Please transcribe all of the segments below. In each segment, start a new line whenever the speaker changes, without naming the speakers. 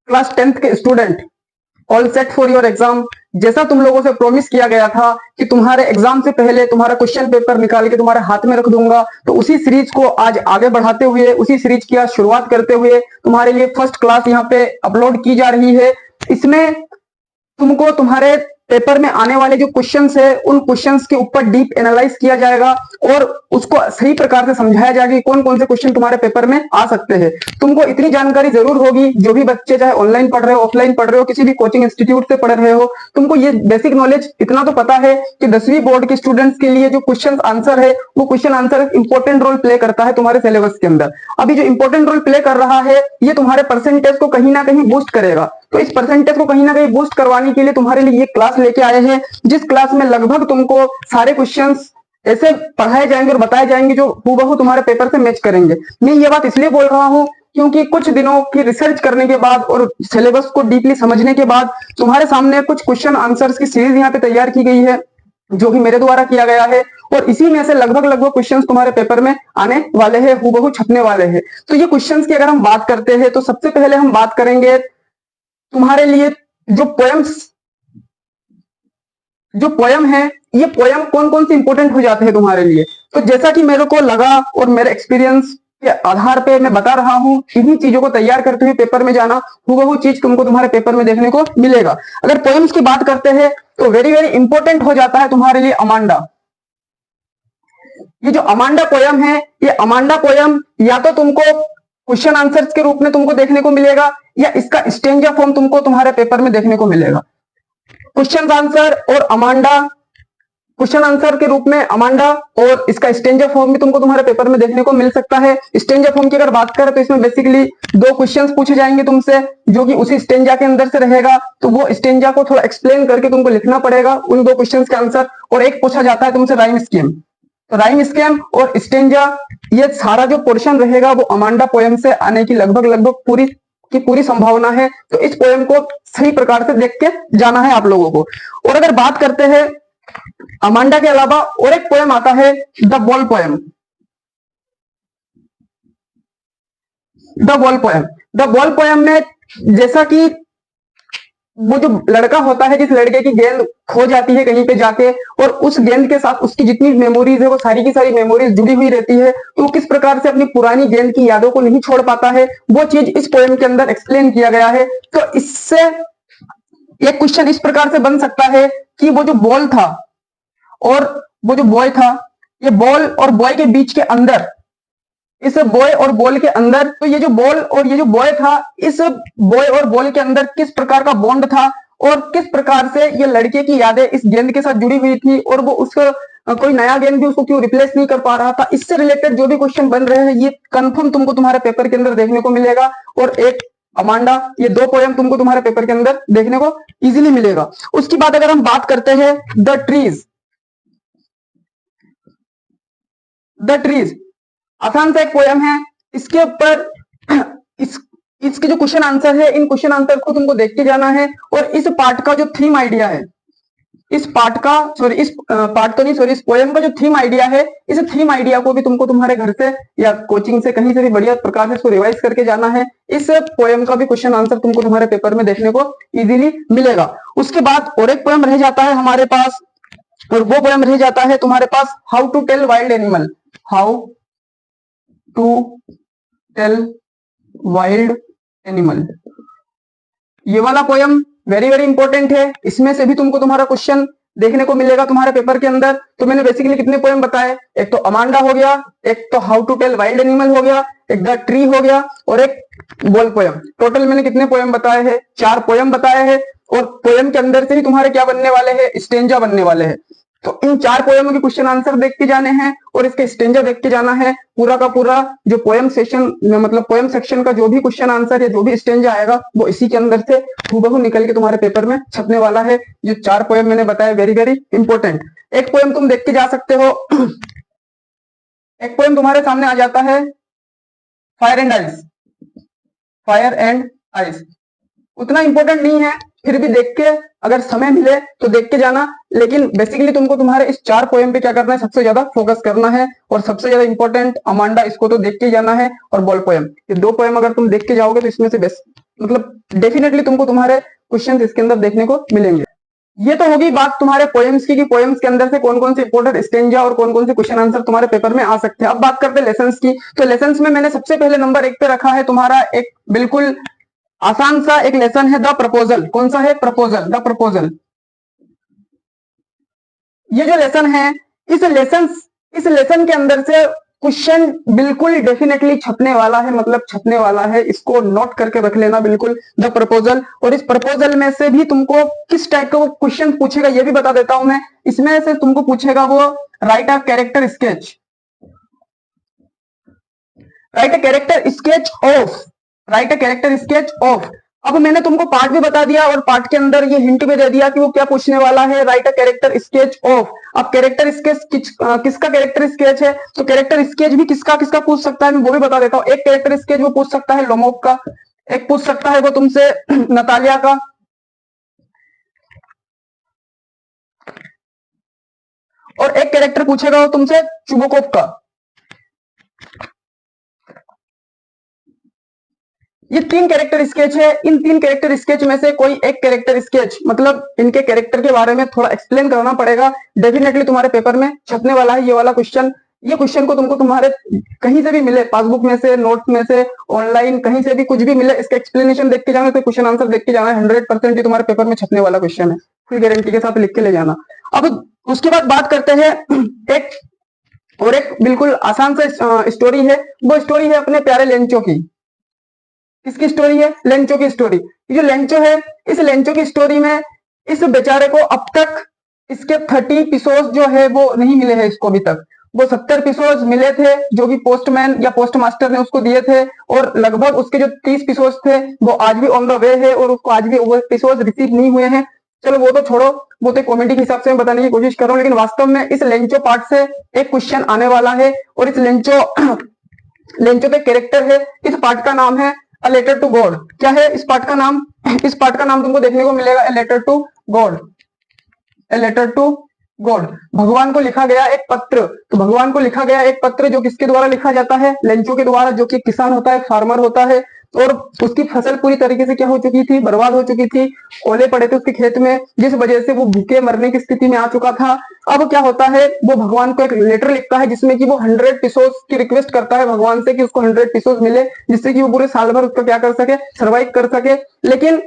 Class 10th के student, all set for your exam. जैसा तुम लोगों से प्रॉमिस किया गया था कि तुम्हारे एग्जाम से पहले तुम्हारा क्वेश्चन पेपर निकाल के तुम्हारे हाथ में रख दूंगा, तो उसी सीरीज को आज आगे बढ़ाते हुए, उसी सीरीज की आज शुरुआत करते हुए तुम्हारे लिए फर्स्ट क्लास यहाँ पे अपलोड की जा रही है। इसमें तुमको तुम्हारे पेपर में आने वाले जो क्वेश्चंस है उन क्वेश्चंस के ऊपर डीप एनालाइज किया जाएगा और उसको सही प्रकार से समझाया जाएगा कि कौन कौन से क्वेश्चन तुम्हारे पेपर में आ सकते हैं। तुमको इतनी जानकारी जरूर होगी, जो भी बच्चे चाहे ऑनलाइन पढ़ रहे हो, ऑफलाइन पढ़ रहे हो, किसी भी कोचिंग इंस्टीट्यूट से पढ़ रहे हो, तुमको ये बेसिक नॉलेज इतना तो पता है कि 10वीं बोर्ड के स्टूडेंट्स के लिए जो क्वेश्चन आंसर है वो question answer important role play करता है तुम्हारे सिलेबस के अंदर। अभी जो इंपॉर्टेंट रोल प्ले कर रहा है ये तुम्हारे परसेंटेज को कहीं ना कहीं बूस्ट करेगा। तो इस परसेंटेज को कहीं ना कहीं बूस्ट करवाने के लिए तुम्हारे लिए ये क्लास लेके आए हैं, जिस क्लास में लगभग तुमको सारे क्वेश्चंस ऐसे पढ़ाए जाएंगे और बताए जाएंगे जो हूबहू तुम्हारे पेपर से मैच करेंगे। मैं ये बात इसलिए बोल रहा हूं क्योंकि कुछ दिनों की रिसर्च करने के बाद और सिलेबस को डीपली समझने के बाद तुम्हारे सामने कुछ क्वेश्चन आंसर्स की सीरीज यहाँ पे तैयार की गई है, जो कि मेरे द्वारा किया गया है, और इसी में से लगभग लगभग क्वेश्चंस तुम्हारे पेपर में आने वाले हैं, हूबहू छपने वाले हैं। तो ये क्वेश्चंस की अगर हम बात करते हैं तो सबसे पहले हम बात करेंगे तुम्हारे लिए जो पोयम है, ये पोयम कौन कौन से इंपॉर्टेंट हो जाते हैं तुम्हारे लिए। तो जैसा कि मेरे को लगा और मेरे एक्सपीरियंस के आधार पे मैं बता रहा हूं, इन्हीं चीजों को तैयार करते हुए पेपर में जाना, हूबहू चीज तुमको तुम्हारे पेपर में देखने को मिलेगा। अगर पोयम्स की बात करते हैं तो वेरी वेरी इंपॉर्टेंट हो जाता है तुम्हारे लिए अमांडा। ये जो अमांडा पोयम है, ये अमांडा पोयम या तो तुमको क्वेश्चन आंसर्स के रूप में तुमको देखने को मिलेगा या इसका स्टेंजा फॉर्म तुमको तुम्हारे पेपर में देखने को मिलेगा। क्वेश्चन आंसर और अमांडा, क्वेश्चन आंसर के रूप में अमांडा और इसका स्टेंजा फॉर्म भी तुमको तुम्हारे पेपर में देखने को मिल सकता है। स्टेंजा फॉर्म की अगर बात करें तो इसमें बेसिकली 2 क्वेश्चंस पूछे जाएंगे तुमसे, जो कि उसी स्टेंजा के अंदर से रहेगा, तो वो स्टेंजा को थोड़ा एक्सप्लेन करके तुमको लिखना पड़ेगा उन 2 क्वेश्चंस के आंसर। और एक पूछा जाता है तुमसे राइम स्कीम। तो राइम स्कीम और स्टेंजा, ये सारा जो पोर्शन रहेगा वो अमांडा पोयम से आने की लगभग लगभग पूरी संभावना है। तो इस पोयम को सही प्रकार से देख के जाना है आप लोगों को। और अगर बात करते हैं अमांडा के अलावा और एक पोयम आता है the wall poem. The wall poem, the wall poem में जैसा कि वो जो लड़का होता है, जिस लड़के की गेंद खो जाती है कहीं पे जाके और उस गेंद के साथ उसकी जितनी मेमोरीज है वो सारी की सारी मेमोरीज जुड़ी हुई रहती है, तो वो किस प्रकार से अपनी पुरानी गेंद की यादों को नहीं छोड़ पाता है, वो चीज इस पोएम के अंदर एक्सप्लेन किया गया है। तो इससे एक क्वेश्चन इस प्रकार से बन सकता है कि वो जो बॉल था और वो जो बॉय था, ये बॉल और बॉय के बीच के अंदर, इस बॉय और बॉल के अंदर, तो ये जो बॉल और ये जो बॉय था, इस बॉय और बॉल के अंदर किस प्रकार का बॉन्ड था और किस प्रकार से ये लड़के की यादें इस गेंद के साथ जुड़ी हुई थी और वो उसका कोई नया गेंद भी उसको क्यों रिप्लेस नहीं कर पा रहा था। इससे रिलेटेड जो भी क्वेश्चन बन रहे हैं ये कंफर्म तुमको तुम्हारे पेपर के अंदर देखने को मिलेगा। और एक अमांडा, ये 2 पोयम तुमको तुम्हारे पेपर के अंदर देखने को इजीली मिलेगा। उसकी बात अगर हम बात करते हैं द ट्रीज, आसान सा एक पोयम है। इसके ऊपर इसके जो क्वेश्चन आंसर है, इन क्वेश्चन आंसर को तुमको देख के जाना है। और इस पार्ट का जो थीम आइडिया है, इस पोयम का जो थीम आइडिया है, इस थीम आइडिया को भी तुमको तुम्हारे घर से या कोचिंग से कहीं से भी बढ़िया प्रकार से इसको रिवाइज करके जाना है। इस पोयम का भी क्वेश्चन आंसर तुमको तुम्हारे पेपर में देखने को इजीली मिलेगा। उसके बाद और एक पोयम रह जाता है हमारे पास, और वो पोयम रह जाता है तुम्हारे पास how to tell wild animal. How to tell wild animal, ये वाला पोयम वेरी वेरी इंपॉर्टेंट है। इसमें से भी तुमको तुम्हारा क्वेश्चन देखने को मिलेगा तुम्हारे पेपर के अंदर। तो मैंने बेसिकली कितने पोयम बताए, एक तो अमांडा हो गया, एक तो how to tell wild animal हो गया, एक द ट्री हो गया और एक वॉल पोयम। टोटल मैंने कितने पोयम बताए हैं, 4 पोयम बताए हैं। और पोयम के अंदर से ही तुम्हारे क्या बनने वाले हैं, स्टेंजा बनने वाले हैं। तो इन 4 पोयमों के क्वेश्चन आंसर देख के जाने हैं और इसके स्टेंजा देख के जाना है। पूरा का पूरा जो पोयम सेशन, मतलब पोयम सेक्शन का जो भी क्वेश्चन आंसर या जो भी स्टेंजा आएगा वो इसी के अंदर से हूबहू निकल के तुम्हारे पेपर में छपने वाला है। जो 4 पोयम मैंने बताया वेरी वेरी इंपॉर्टेंट। एक पोयम तुम देख के जा सकते हो, एक पोयम तुम्हारे सामने आ जाता है fire and ice. Fire and ice उतना इंपॉर्टेंट नहीं है, फिर भी देख के अगर समय मिले तो देख के जाना। लेकिन बेसिकली तुमको तुम्हारे इस 4 पोयम पे क्या करना है, सबसे ज्यादा फोकस करना है। और सबसे ज्यादा इंपॉर्टेंट अमांडा, इसको तो देख के जाना है। और बॉल पोयम, ये 2 पोयम अगर तुम देख के जाओगे तो इसमें से बेस्ट मतलब डेफिनेटली तुमको तुम्हारे क्वेश्चन इसके अंदर देखने को मिलेंगे। ये तो होगी बात तुम्हारे पोएम्स की, कि पोएम्स के अंदर से कौन कौन से इंपोर्टेंट स्टेंजा और कौन कौन से क्वेश्चन आंसर तुम्हारे पेपर में आ सकते हैं। अब बात करते हैं लेसन्स की। तो लेसन्स में मैंने सबसे पहले नंबर 1 पे रखा है तुम्हारा एक बिल्कुल आसान सा एक लेसन है, द प्रपोजल। कौन सा है? Proposal, the proposal. ये जो लेसन है, इस लेसन के अंदर से क्वेश्चन बिल्कुल डेफिनेटली छपने वाला है, मतलब छपने वाला है। इसको नोट करके रख लेना बिल्कुल, द प्रपोजल। और इस प्रपोजल में से भी तुमको किस टाइप का वो क्वेश्चन पूछेगा ये भी बता देता हूं मैं। इसमें से तुमको पूछेगा वो right a character sketch, right a character sketch of, right a character sketch of. अब मैंने तुमको पार्ट भी बता दिया और पार्ट के अंदर ये हिंट भी दे दिया कि वो क्या पूछने वाला है, right a character sketch of. अब कैरेक्टर स्केच किसका कैरेक्टर स्केच है, तो कैरेक्टर स्केच भी किसका किसका पूछ सकता है, मैं वो भी बता देता हूँ। एक कैरेक्टर स्केच वो पूछ सकता है लोमोव का, एक पूछ सकता है वो तुमसे नतालिया का, और एक कैरेक्टर पूछेगा वो तुमसे चुबुकोव का। ये 3 कैरेक्टर स्केच है। इन 3 कैरेक्टर स्केच में से कोई एक कैरेक्टर स्केच, मतलब इनके कैरेक्टर के बारे में थोड़ा एक्सप्लेन करना पड़ेगा। डेफिनेटली तुम्हारे पेपर में छपने वाला है ये वाला क्वेश्चन। ये क्वेश्चन को तुमको तुम्हारे कहीं से भी मिले, पासबुक में से, नोट्स में से, ऑनलाइन कहीं से भी कुछ भी मिले, इसका एक्सप्लेनेशन देख के जाना, तो क्वेश्चन आंसर देख के जाना। 100% तुम्हारे पेपर में छपने वाला क्वेश्चन है, फुल गारंटी के साथ लिख के ले जाना। अब उसके बाद बात करते हैं एक और एक बिल्कुल आसान सा स्टोरी है। वो स्टोरी है अपने प्यारे लेंचो की। किसकी स्टोरी है? लेंचो की स्टोरी। ये जो लेंचो है, इस लेंचो की स्टोरी में इस बेचारे को अब तक इसके 30 पिसोस जो है वो नहीं मिले हैं इसको अभी तक। वो 70 पिसोस मिले थे जो कि पोस्टमैन या पोस्ट मास्टर ने उसको दिए थे, और लगभग उसके जो 30 पिसोस थे वो आज भी ऑन द वे है, और उसको आज भी वो पिसोस रिसीव नहीं हुए हैं। चलो वो तो छोड़ो, वो तो कॉमेडी के हिसाब से मैं बताने की कोशिश कर रहा हूँ, लेकिन वास्तव में इस लेंचो पार्ट से एक क्वेश्चन आने वाला है। और इस लेंचो लेंचो पे कैरेक्टर है, इस पार्ट का नाम है अ लेटर टू गॉड। क्या है इस पार्ट का नाम? इस पार्ट का नाम तुमको देखने को मिलेगा a letter to God, a letter to God. भगवान को लिखा गया एक पत्र। तो भगवान को लिखा गया एक पत्र जो किसके द्वारा लिखा जाता है? लेंचो के द्वारा, जो कि किसान होता है, फार्मर होता है, और उसकी फसल पूरी तरीके से क्या हो चुकी थी? बर्बाद हो चुकी थी। ओले पड़े थे उसके खेत में, जिस वजह से वो भूखे मरने की स्थिति में आ चुका था। अब क्या होता है, वो भगवान को एक लेटर लिखता है जिसमें कि वो 100 पिसोस की रिक्वेस्ट करता है भगवान से कि उसको 100 पिसोस मिले, जिससे कि वो पूरे साल भर उसका क्या कर सके? सर्वाइव कर सके। लेकिन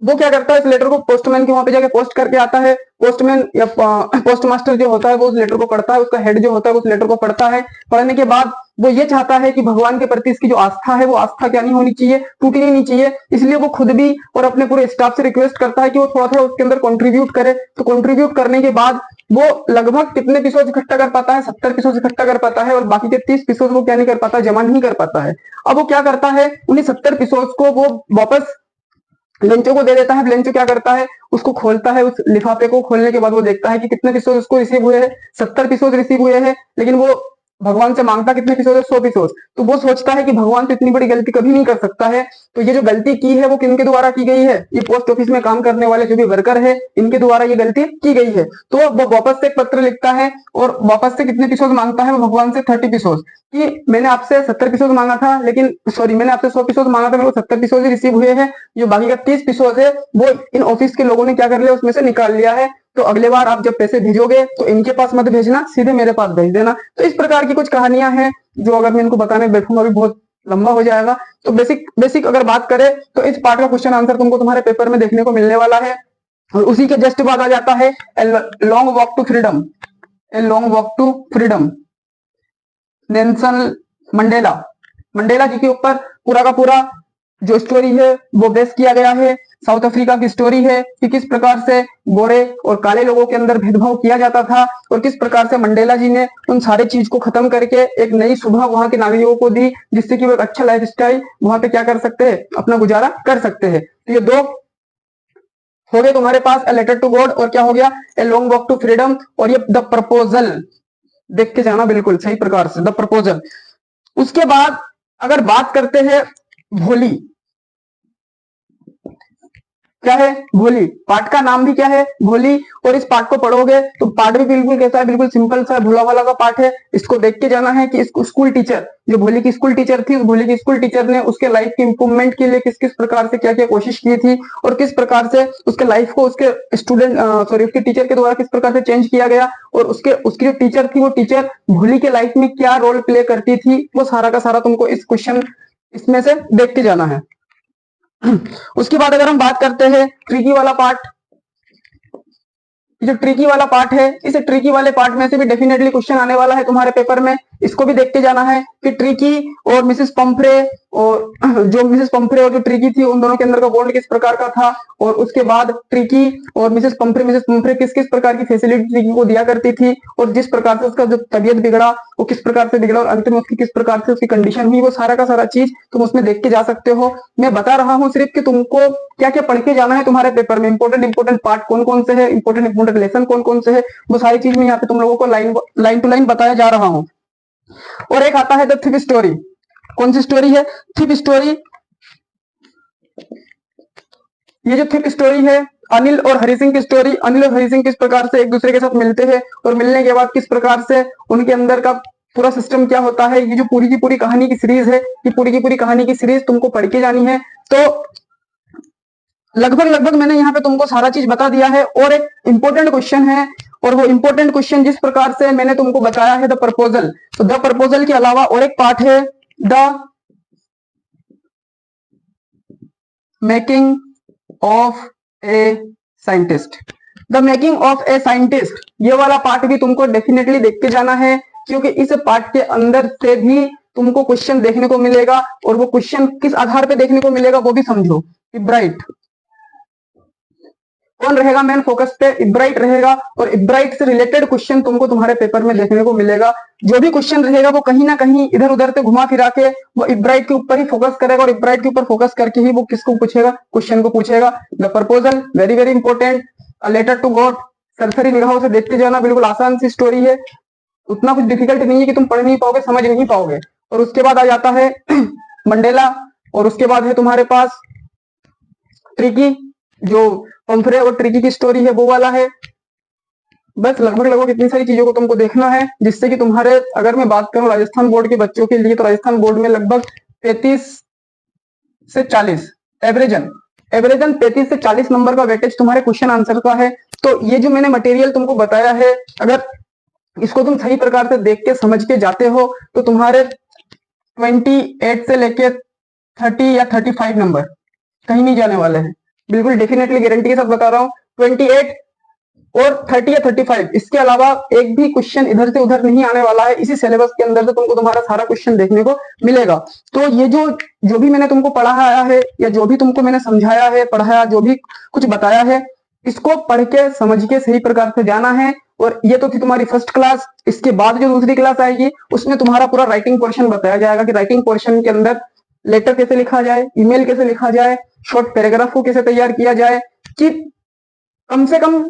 वो क्या करता है, इस लेटर को पोस्टमैन के वहां पे जाके पोस्ट करके आता है। पोस्टमैन या पोस्ट मास्टर जो होता है वो उस लेटर को पढ़ता है, उसका हेड जो होता है उस लेटर को पढ़ता है। पढ़ने के बाद वो ये चाहता है कि भगवान के प्रति इसकी जो आस्था है वो आस्था क्या नहीं होनी चाहिए? टूटनी नहीं चाहिए। इसलिए वो खुद भी और अपने पूरे स्टाफ से रिक्वेस्ट करता है कि वो थोड़ा थोड़ा उसके अंदर कॉन्ट्रीब्यूट करे। तो कॉन्ट्रीब्यूट करने के बाद वो लगभग कितने पिसोस इकट्ठा कर पाता है? 70 पिसोस इकट्ठा कर पाता है, और बाकी के 30 पिसोस वो क्या नहीं कर पाता? जमा नहीं कर पाता है। अब वो क्या करता है, उन्हीं 70 पिसोस को वो वापस लेंचो को दे देता है। लेंचो क्या करता है, उसको खोलता है, उस लिफाफे को खोलने के बाद वो देखता है कि कितने पिसोस उसको रिसीव हुए हैं। 70 पिसोस रिसीव हुए हैं, लेकिन वो भगवान से मांगता कितने पिसोस है? 100 पिसोस। तो वो सोचता है कि भगवान तो इतनी बड़ी गलती कभी नहीं कर सकता है। तो ये जो गलती की है वो किनके द्वारा की गई है? ये पोस्ट ऑफिस में काम करने वाले जो भी वर्कर है, इनके द्वारा ये गलती की गई है। तो वो वापस से एक पत्र लिखता है, और वापस से कितने पिसोस मांगता है वो भगवान से? 30 पिसोस। कि मैंने आपसे 70 पिसोस मांगा था, लेकिन सॉरी, मैंने आपसे 100 पिसोस मांगा था, मेरे को 70 पिसोस ही रिसीव हुए हैं। जो बाकी का 30 पिसोस है वो इन ऑफिस के लोगों ने क्या कर लिया, उसमें से निकाल लिया है। तो अगले बार आप जब पैसे भेजोगे तो इनके पास मत भेजना, सीधे मेरे पास भेज देना। तो इस प्रकार की कुछ कहानियां हैं जो अगर मैं इनको बताने बैठूंगा भी बहुत लंबा हो जाएगा। तो बेसिक बेसिक अगर बात करें तो इस पार्ट का क्वेश्चन आंसर तुमको तुम्हारे पेपर में देखने को मिलने वाला है। और उसी के जस्ट बाद आ जाता है long walk to freedom, a long walk to freedom. Nelson Mandela, Mandela ji के ऊपर पूरा का पूरा जो स्टोरी है वो बेस किया गया है। साउथ अफ्रीका की स्टोरी है कि किस प्रकार से गोरे और काले लोगों के अंदर भेदभाव किया जाता था, और किस प्रकार से मंडेला जी ने उन सारे चीज को खत्म करके एक नई सुबह वहां के नागरिकों को दी, जिससे कि वो एक अच्छा लाइफ स्टाइल वहां पे क्या कर सकते हैं? अपना गुजारा कर सकते हैं। तो ये दो हो गए तुम्हारे पास, ए लेटर टू गॉड, और क्या हो गया? A long walk to freedom. और ये द प्रपोजल देख के जाना बिल्कुल सही प्रकार से, द प्रपोजल। उसके बाद अगर बात करते हैं भोली, क्या है, भोली। पाठ का नाम भी क्या है, भोली। और इस पाठ को पढ़ोगे तो पाठ भी बिल्कुल कैसा है, बिल्कुल सिंपल सा भोला भाला का पाठ है। इसको देख के जाना है कि इस स्कूल टीचर, जो भोली की स्कूल टीचर थी, उस भोली की स्कूल टीचर ने उसके लाइफ के इंप्रूवमेंट के लिए किस किस प्रकार से क्या क्या कोशिश की थी, और किस प्रकार से उसके लाइफ को उसके स्टूडेंट सॉरी उसके टीचर के द्वारा किस प्रकार से चेंज किया गया, और उसकी जो टीचर थी वो टीचर भोली के लाइफ में क्या रोल प्ले करती थी, वो सारा का सारा तुमको इस क्वेश्चन इसमें से देख के जाना है। उसके बाद अगर हम बात करते हैं ट्रिकी वाला पार्ट, जो ट्रिकी वाला पार्ट है, इस ट्रिकी वाले पार्ट में से भी डेफिनेटली क्वेश्चन आने वाला है तुम्हारे पेपर में। इसको भी देख के जाना है कि ट्रिकी और मिसेस पंफ्रे, और जो मिसेस पंफ्रे और जो ट्रिकी थी उन दोनों के अंदर का बॉन्ड किस प्रकार का था, और उसके बाद ट्रिकी और मिसेस पंफ्रे किस किस प्रकार की फैसिलिटी ट्रिकी को दिया करती थी, और जिस प्रकार से उसका जो तबियत बिगड़ा वो किस प्रकार से बिगड़ा, और अंत में उसकी किस प्रकार से उसकी कंडीशन हुई, वो सारा का सारा चीज तुम उसमें देख के जा सकते हो। मैं बता रहा हूँ सिर्फ कि तुमको क्या क्या पढ़ के जाना है तुम्हारे पेपर में, इंपोर्टेंट पार्ट कौन कौन से है, इंपोर्टेंट लेसन कौन कौन से है, वो सारी चीज मैं यहाँ पे तुम लोगों को लाइन टू लाइन बताया जा रहा हूँ। और एक आता है द थिप स्टोरी। कौन सी स्टोरी है, थिप स्टोरी। ये जो थिप स्टोरी है, अनिल और हरि सिंह की स्टोरी। अनिल और हरि सिंह किस प्रकार से एक दूसरे के साथ मिलते हैं, और मिलने के बाद किस प्रकार से उनके अंदर का पूरा सिस्टम क्या होता है। ये जो पूरी की पूरी कहानी की सीरीज है, ये पूरी की पूरी कहानी की सीरीज तुमको पढ़ के जानी है। तो लगभग मैंने यहाँ पे तुमको सारा चीज बता दिया है। और एक इंपॉर्टेंट क्वेश्चन है, और वो इंपॉर्टेंट क्वेश्चन जिस प्रकार से मैंने तुमको बताया है द प्रपोजल, तो द प्रपोजल के अलावा और एक पार्ट है the making of a scientist. The making of a scientist, ये वाला पार्ट भी तुमको डेफिनेटली देख के जाना है, क्योंकि इस पार्ट के अंदर से भी तुमको क्वेश्चन देखने को मिलेगा, और वो क्वेश्चन किस आधार पे देखने को मिलेगा वो भी समझो। इब्राइट कौन रहेगा मेन फोकस पे, इब्राइट रहेगा, और इब्राइट से रिलेटेड क्वेश्चन तुमको तुम्हारे पेपर में देखने को मिलेगा। जो भी क्वेश्चन रहेगा वो कहीं ना कहीं इधर उधर से घुमा फिरा के वो इब्राइट के ऊपर ही फोकस करेगा, और इब्राइट के ऊपर फोकस करके ही वो किसको पूछेगा, क्वेश्चन को पूछेगा। The proposal very very important, letter to God, सरसरी निगाहों से देखते जाना, बिल्कुल आसान सी स्टोरी है, उतना कुछ डिफिकल्ट नहीं है कि तुम पढ़ नहीं पाओगे, समझ नहीं पाओगे। और उसके बाद आ जाता है मंडेला, और उसके बाद है तुम्हारे पास ट्रिकी, जो पंफ्रे और ट्रिकी की स्टोरी है वो वाला है। बस लगभग इतनी सारी चीजों को तुमको देखना है, जिससे कि तुम्हारे, अगर मैं बात करूं राजस्थान बोर्ड के बच्चों के लिए, तो राजस्थान बोर्ड में लगभग 35 से 40 एवरेजन 35 से 40 नंबर का वेटेज तुम्हारे क्वेश्चन आंसर का है। तो ये जो मैंने मटेरियल तुमको बताया है, अगर इसको तुम सही प्रकार से देख के समझ के जाते हो तो तुम्हारे 28 से लेके 30 या 35 नंबर कहीं नहीं जाने वाले हैं, बिल्कुल डेफिनेटली गारंटी के साथ बता रहा हूँ। 28 और 30 या 35, इसके अलावा एक भी क्वेश्चन इधर से उधर नहीं आने वाला है। इसी सिलेबस के अंदर से तुमको तुम्हारा सारा क्वेश्चन देखने को मिलेगा। तो ये जो भी मैंने तुमको पढ़ाया है, या जो भी तुमको मैंने समझाया है, पढ़ाया, जो भी कुछ बताया है, इसको पढ़ के समझ के सही प्रकार से जाना है। और ये तो थी तुम्हारी फर्स्ट क्लास। इसके बाद जो दूसरी क्लास आएगी उसमें तुम्हारा पूरा राइटिंग पोर्शन बताया जाएगा, कि राइटिंग पोर्शन के अंदर लेटर कैसे लिखा जाए, ईमेल कैसे लिखा जाए, शॉर्ट पैराग्राफ को कैसे तैयार किया जाए, कि कम से कम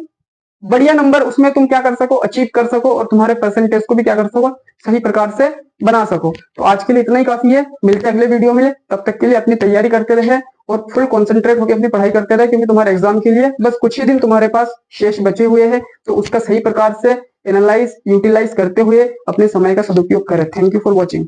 बढ़िया नंबर उसमें तुम क्या कर सको, अचीव कर सको, और तुम्हारे परसेंटेज को भी क्या कर सको, सही प्रकार से बना सको। तो आज के लिए इतना ही काफी है, मिलते हैं अगले वीडियो में। तब तक के लिए अपनी तैयारी करते रहे और फुल कंसंट्रेट होकर अपनी पढ़ाई करते रहे, क्योंकि तुम्हारे एग्जाम के लिए बस कुछ ही दिन तुम्हारे पास शेष बचे हुए हैं। तो उसका सही प्रकार से एनालाइज, यूटिलाइज करते हुए अपने समय का सदुपयोग करें। Thank you for watching.